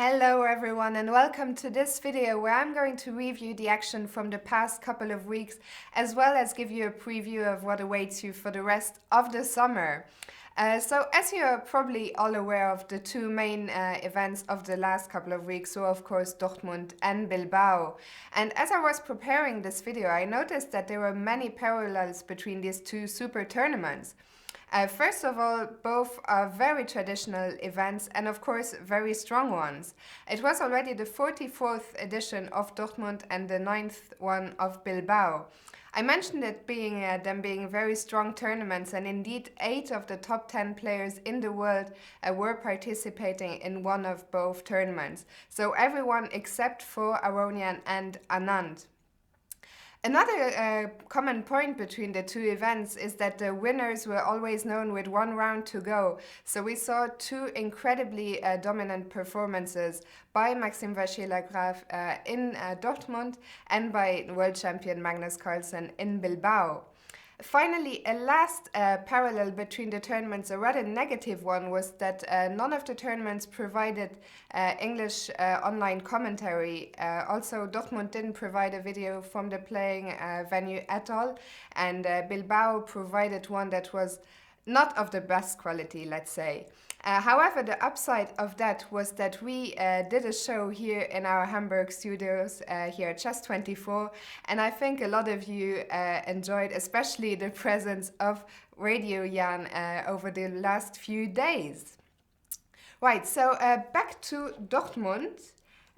Hello everyone and welcome to this video where I'm going to review the action from the past couple of weeks as well as give you a preview of what awaits you for the rest of the summer. So as you are probably all aware of, the two main events of the last couple of weeks were of course Dortmund and Bilbao. And as I was preparing this video, I noticed that there were many parallels between these two super tournaments. First of all, both are very traditional events and of course very strong ones. It was already the 44th edition of Dortmund and the 9th one of Bilbao. I mentioned it being them being very strong tournaments, and indeed 8 of the top 10 players in the world were participating in one of both tournaments. So everyone except for Aronian and Anand. Another common point between the two events is that the winners were always known with one round to go. So we saw two incredibly dominant performances by Maxime Vachier-Lagrave in Dortmund and by world champion Magnus Carlsen in Bilbao. Finally, a last parallel between the tournaments, a rather negative one, was that none of the tournaments provided English online commentary. Also, Dortmund didn't provide a video from the playing venue at all, and Bilbao provided one that was not of the best quality, let's say. However, the upside of that was that we did a show here in our Hamburg studios here at Chess24, and I think a lot of you enjoyed especially the presence of Radio Jan over the last few days. Right, so back to Dortmund.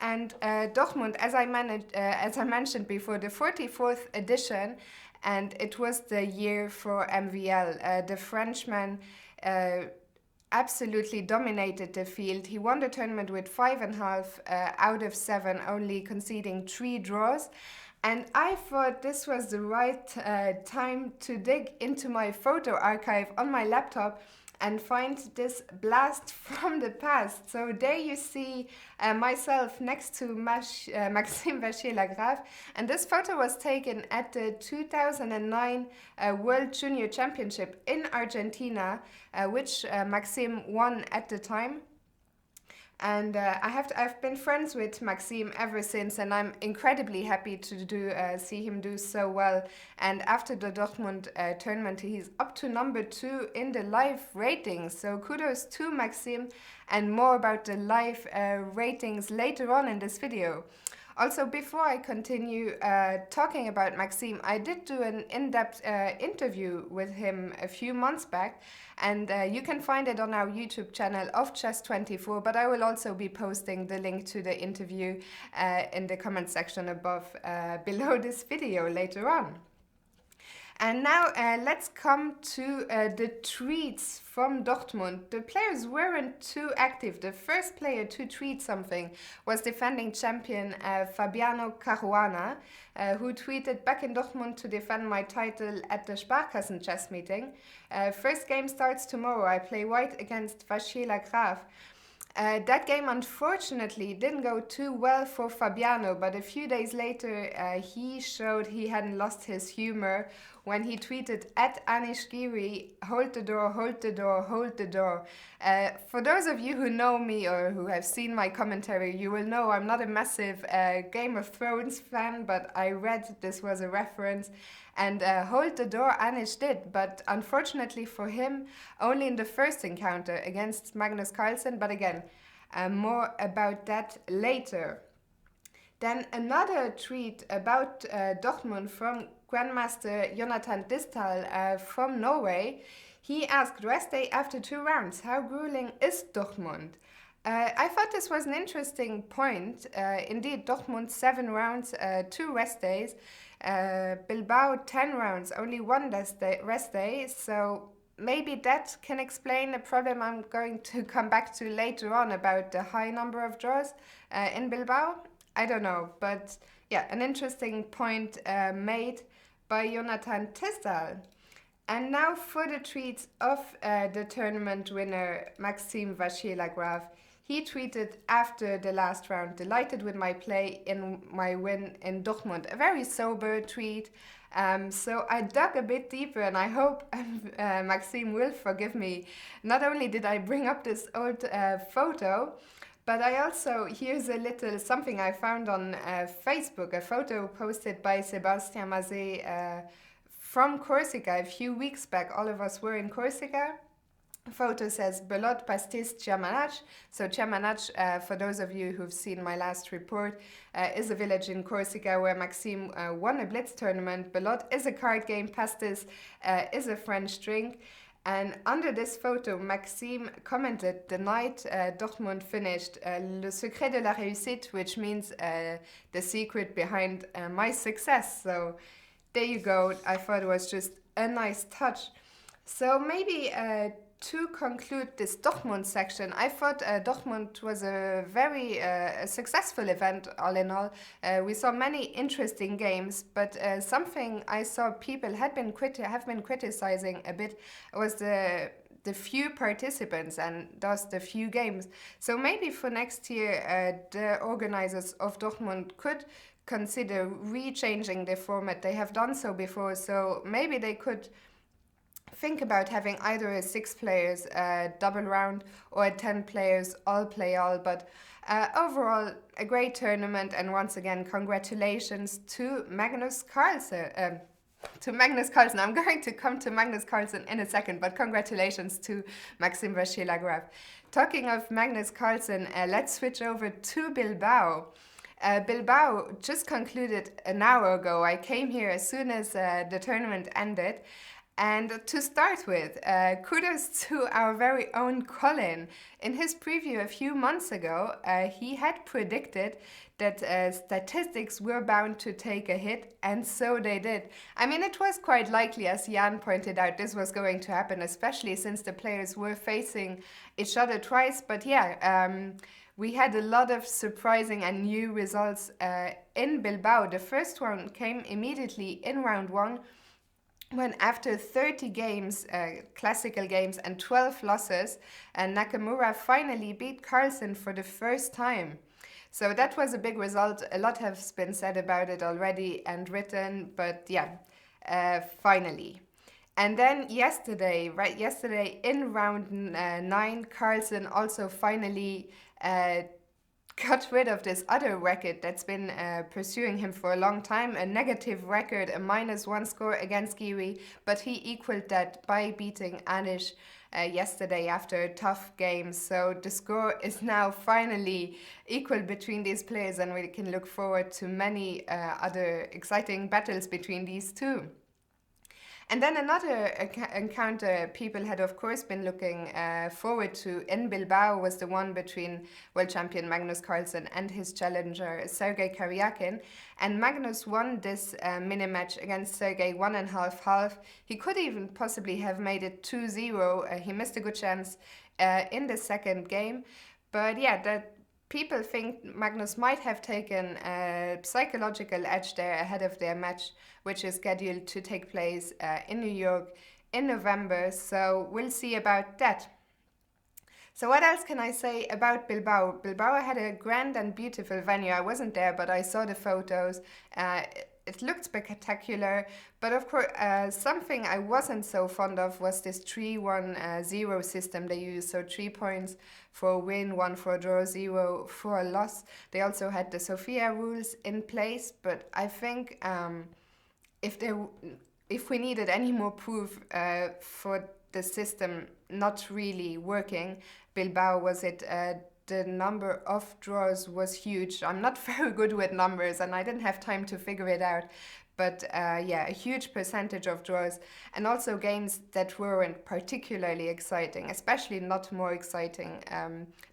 And Dortmund, as I mentioned before, the 44th edition, and it was the year for MVL. The Frenchman absolutely dominated the field. He won the tournament with 5.5 out of 7, only conceding 3 draws. And I thought this was the right time to dig into my photo archive on my laptop and find this blast from the past. So there you see myself next to Maxime Vachier-Lagrave, and this photo was taken at the 2009 World Junior Championship in Argentina, which Maxime won at the time. And I've been friends with Maxime ever since, and I'm incredibly happy to see him do so well. And after the Dortmund tournament, he's up to number 2 in the live ratings. So kudos to Maxime, and more about the live ratings later on in this video. Also, before I continue talking about Maxime, I did do an in-depth interview with him a few months back, and you can find it on our YouTube channel of Chess24, but I will also be posting the link to the interview in the comment section above below this video later on. And now let's come to the tweets from Dortmund. The players weren't too active. The first player to tweet something was defending champion Fabiano Caruana, who tweeted, "Back in Dortmund to defend my title at the Sparkassen chess meeting. First game starts tomorrow. I play white against Vachier-Lagrave." That game unfortunately didn't go too well for Fabiano, but a few days later he showed he hadn't lost his humor when he tweeted at Anishgiri, "Hold the door, hold the door, hold the door." For those of you who know me or who have seen my commentary, you will know I'm not a massive Game of Thrones fan, but I read this was a reference. And hold the door Anish did, but unfortunately for him, only in the first encounter against Magnus Carlsen, but again, more about that later. Then another tweet about Dortmund from Grandmaster Jonathan Distal from Norway. He asked, "Rest day after 2 rounds, how grueling is Dortmund?" I thought this was an interesting point. Indeed, Dortmund 7 rounds, 2 rest days. Bilbao 10 rounds, only 1 rest day. So maybe that can explain a problem I'm going to come back to later on about the high number of draws in Bilbao. I don't know, but yeah, an interesting point made by Jonathan Tisdal. And now for the tweets of the tournament winner, Maxime Vachier-Lagrave. He tweeted after the last round, "Delighted with my play in my win in Dortmund." A very sober tweet. So I dug a bit deeper, and I hope Maxime will forgive me. Not only did I bring up this old photo, But I also, here's a little something I found on Facebook, a photo posted by Sebastian Mazet from Corsica a few weeks back. All of us were in Corsica. Photo says Belot Pastis Cermanach. So Cermanach, for those of you who've seen my last report, is a village in Corsica where Maxime won a Blitz tournament. Belot is a card game. Pastis is a French drink. And under this photo, Maxime commented the night Dortmund finished Le secret de la réussite, which means the secret behind my success. So there you go. I thought it was just a nice touch. So maybe to conclude this Dortmund section, I thought Dortmund was a very successful event all in all. We saw many interesting games, but something I saw people have been criticizing a bit was the few participants and thus the few games. So maybe for next year, the organizers of Dortmund could consider re-changing the format. They have done so before, so maybe they could think about having either a 6 players double round or a 10 players all play all. But overall, a great tournament, and once again, congratulations to Magnus Carlsen. I'm going to come to Magnus Carlsen in a second, but congratulations to Maxime Vachier-Lagrave. Talking of Magnus Carlsen, let's switch over to Bilbao. Bilbao just concluded an hour ago. I came here as soon as the tournament ended. And to start with, kudos to our very own Colin. In his preview a few months ago, he had predicted that statistics were bound to take a hit, and so they did. I mean, it was quite likely, as Jan pointed out, this was going to happen, especially since the players were facing each other twice. But yeah, we had a lot of surprising and new results in Bilbao. The first one came immediately in round one, when after 30 games, classical games, and 12 losses, Nakamura finally beat Carlsen for the first time. So that was a big result. A lot has been said about it already and written, but yeah, finally. And then yesterday in round 9, Carlsen also finally got rid of this other record that's been pursuing him for a long time, a negative record, a -1 score against Giri, but he equaled that by beating Anish yesterday after a tough game. So the score is now finally equal between these players, and we can look forward to many other exciting battles between these two. And then another encounter people had, of course, been looking forward to in Bilbao was the one between world champion Magnus Carlsen and his challenger Sergei Karyakin. And Magnus won this mini-match against Sergei 1.5-1/2. He could even possibly have made it 2-0. He missed a good chance in the second game. But yeah, that people think Magnus might have taken a psychological edge there ahead of their match, which is scheduled to take place in New York in November. So we'll see about that. So what else can I say about Bilbao? Bilbao had a grand and beautiful venue. I wasn't there, but I saw the photos. It looked spectacular, but of course, something I wasn't so fond of was this 3-1-0 system they use. So 3 points for a win, 1 for a draw, 0 for a loss. They also had the Sofia rules in place, but I think if we needed any more proof for the system not really working, Bilbao was it. The number of draws was huge. I'm not very good with numbers and I didn't have time to figure it out. But yeah, a huge percentage of draws, and also games that weren't particularly exciting, especially not more exciting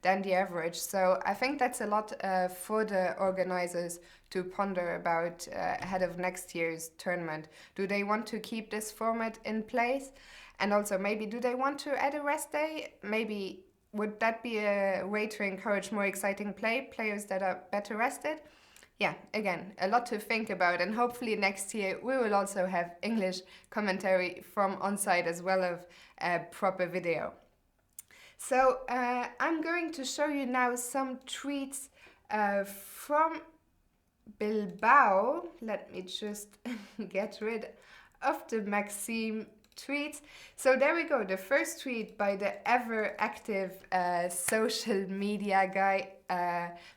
than the average. So I think that's a lot for the organizers to ponder about ahead of next year's tournament. Do they want to keep this format in place? And also maybe do they want to add a rest day? Maybe would that be a way to encourage more exciting players that are better rested? Yeah, again, a lot to think about, and hopefully next year we will also have English commentary from on-site as well as a proper video. So I'm going to show you now some tweets from Bilbao. Let me just get rid of the Maxime tweets. So there we go, the first tweet by the ever active social media guy,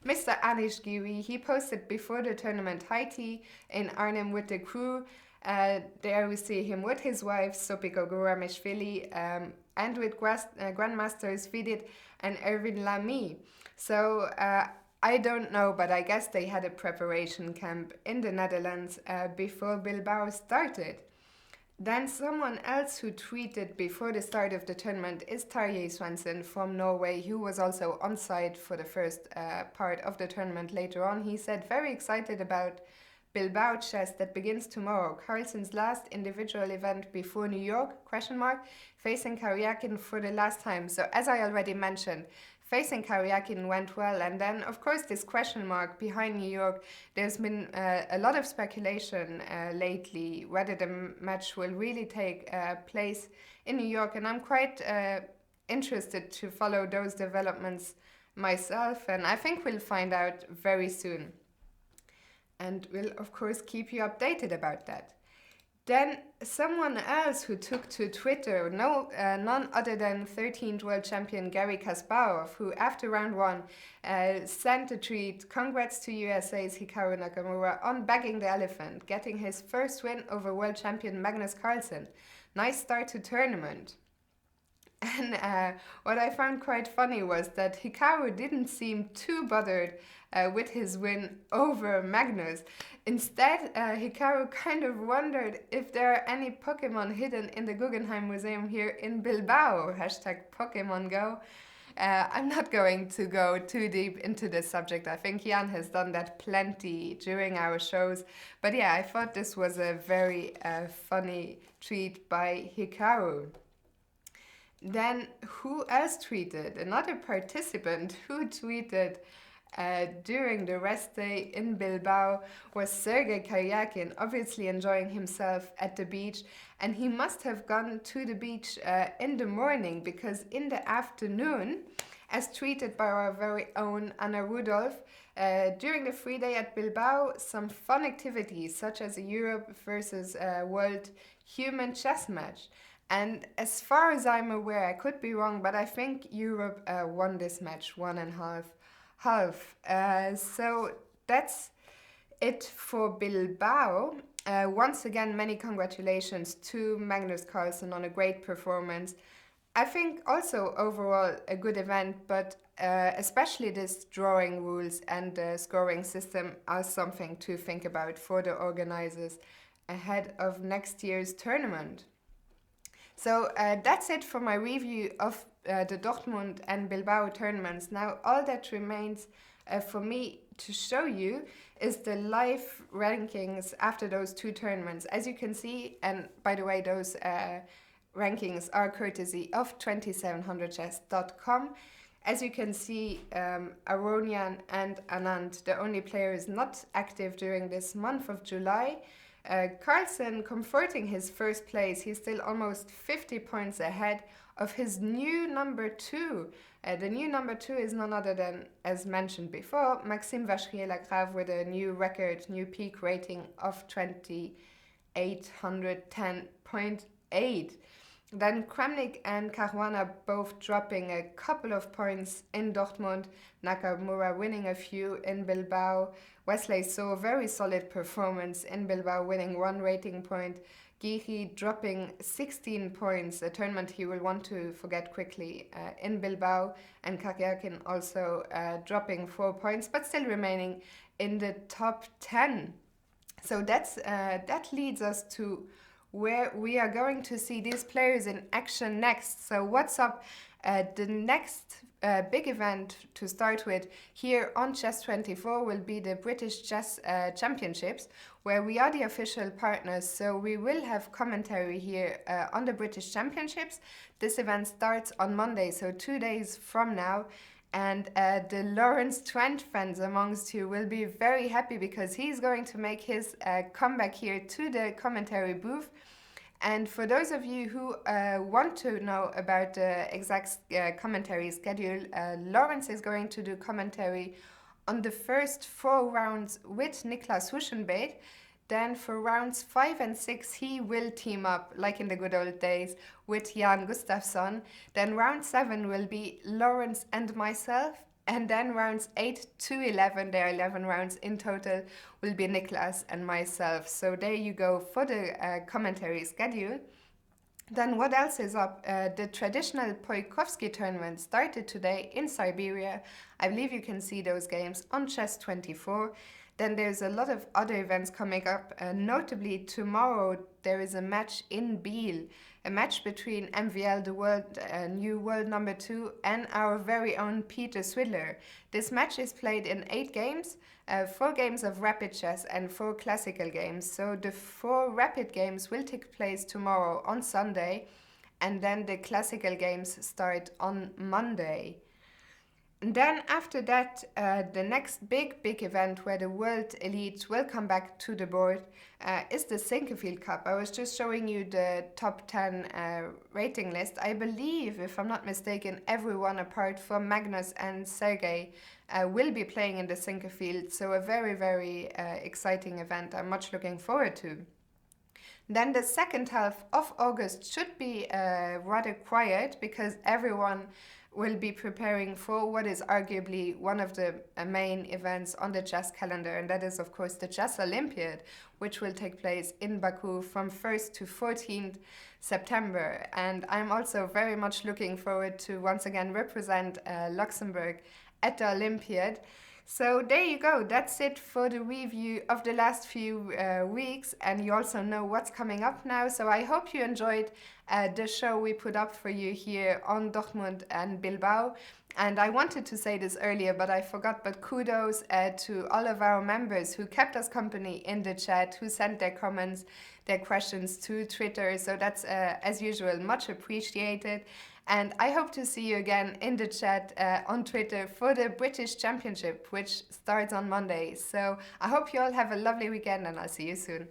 Mr. Anish Giri. He posted before the tournament Haiti in Arnhem with the crew. There we see him with his wife, Sopiko Guramishvili, and with Grandmasters Vidit and Erwin Lamy. So I don't know, but I guess they had a preparation camp in the Netherlands before Bilbao started. Then someone else who tweeted before the start of the tournament is Tarjei Swensen from Norway, who was also on site for the first part of the tournament later on. He said, very excited about Bilbao chess that begins tomorrow. Carlsen's last individual event before New York, facing Karyakin for the last time. So as I already mentioned, facing Karyakin went well, and then of course this question mark behind New York. There's been a lot of speculation lately whether the match will really take place in New York, and I'm quite interested to follow those developments myself, and I think we'll find out very soon. And we'll of course keep you updated about that. Then someone else who took to Twitter, none other than 13th world champion Garry Kasparov, who after round one sent a tweet, congrats to USA's Hikaru Nakamura on bagging the elephant, getting his first win over world champion Magnus Carlsen. Nice start to tournament. And what I found quite funny was that Hikaru didn't seem too bothered with his win over Magnus. Instead, Hikaru kind of wondered if there are any Pokemon hidden in the Guggenheim Museum here in Bilbao. #Pokemon Go. I'm not going to go too deep into this subject. I think Jan has done that plenty during our shows. But yeah, I thought this was a very funny tweet by Hikaru. Then who else tweeted? Another participant who tweeted during the rest day in Bilbao was Sergei Karyakin, obviously enjoying himself at the beach. And he must have gone to the beach in the morning, because in the afternoon, as tweeted by our very own Anna Rudolph, during the free day at Bilbao, some fun activities such as a Europe versus World Human Chess match. And as far as I'm aware, I could be wrong, but I think Europe won this match 1.5. So that's it for Bilbao. Once again, many congratulations to Magnus Carlsen on a great performance. I think also overall a good event, but especially this drawing rules and the scoring system are something to think about for the organizers ahead of next year's tournament. So that's it for my review of the Dortmund and Bilbao tournaments. Now all that remains for me to show you is the live rankings after those two tournaments. As you can see, and by the way, those rankings are courtesy of 2700chess.com. As you can see, Aronian and Anand, the only players not active during this month of July. Carlsen comforting his first place. He's still almost 50 points ahead of his new number two. The new number two is none other than, as mentioned before, Maxime Vachier-Lagrave with a new record, new peak rating of 2810.8. Then Kramnik and Caruana both dropping a couple of points in Dortmund, Nakamura winning a few in Bilbao. Wesley saw a very solid performance in Bilbao, winning 1 rating point. Giri dropping 16 points, a tournament he will want to forget quickly in Bilbao. And Karyakin also dropping 4 points, but still remaining in the top 10. So that leads us to where we are going to see these players in action next. So what's up? The next big event to start with here on Chess24 will be the British Chess Championships, where we are the official partners. So we will have commentary here on the British Championships. This event starts on Monday, so 2 days from now. And the Lawrence Trent fans amongst you will be very happy, because he's going to make his comeback here to the commentary booth. And for those of you who want to know about the exact commentary schedule, Lawrence is going to do commentary on the first 4 rounds with Niklas Huschenbeit. then for rounds 5 and 6, he will team up, like in the good old days, with Jan Gustafsson. Then round 7 will be Lawrence and myself. And then rounds 8 to 11, there are 11 rounds in total, will be Niklas and myself. So there you go for the commentary schedule. Then what else is up? The traditional Poikovsky tournament started today in Siberia. I believe you can see those games on Chess24. Then there's a lot of other events coming up. Notably, tomorrow there is a match in Biel, a match between MVL, the new world number 2, and our very own Peter Swidler. This match is played in 8 games, 4 games of rapid chess and 4 classical games. So the 4 rapid games will take place tomorrow on Sunday, and then the classical games start on Monday. And then after that, the next big event where the world elites will come back to the board is the Sinquefield Cup. I was just showing you the top 10 rating list. I believe, if I'm not mistaken, everyone apart from Magnus and Sergey will be playing in the Sinquefield. So a very exciting event I'm much looking forward to. Then the second half of August should be rather quiet because everyone will be preparing for what is arguably one of the main events on the chess calendar, and that is of course the Chess Olympiad, which will take place in Baku from 1st to 14th September. And I'm also very much looking forward to once again represent Luxembourg at the Olympiad. So there you go, that's it for the review of the last few weeks, and you also know what's coming up now. So I hope you enjoyed the show we put up for you here on Dortmund and Bilbao. And I wanted to say this earlier, but I forgot, but kudos to all of our members who kept us company in the chat, who sent their comments, their questions to Twitter. So that's, as usual, much appreciated. And I hope to see you again in the chat on Twitter for the British Championship, which starts on Monday. So I hope you all have a lovely weekend, and I'll see you soon.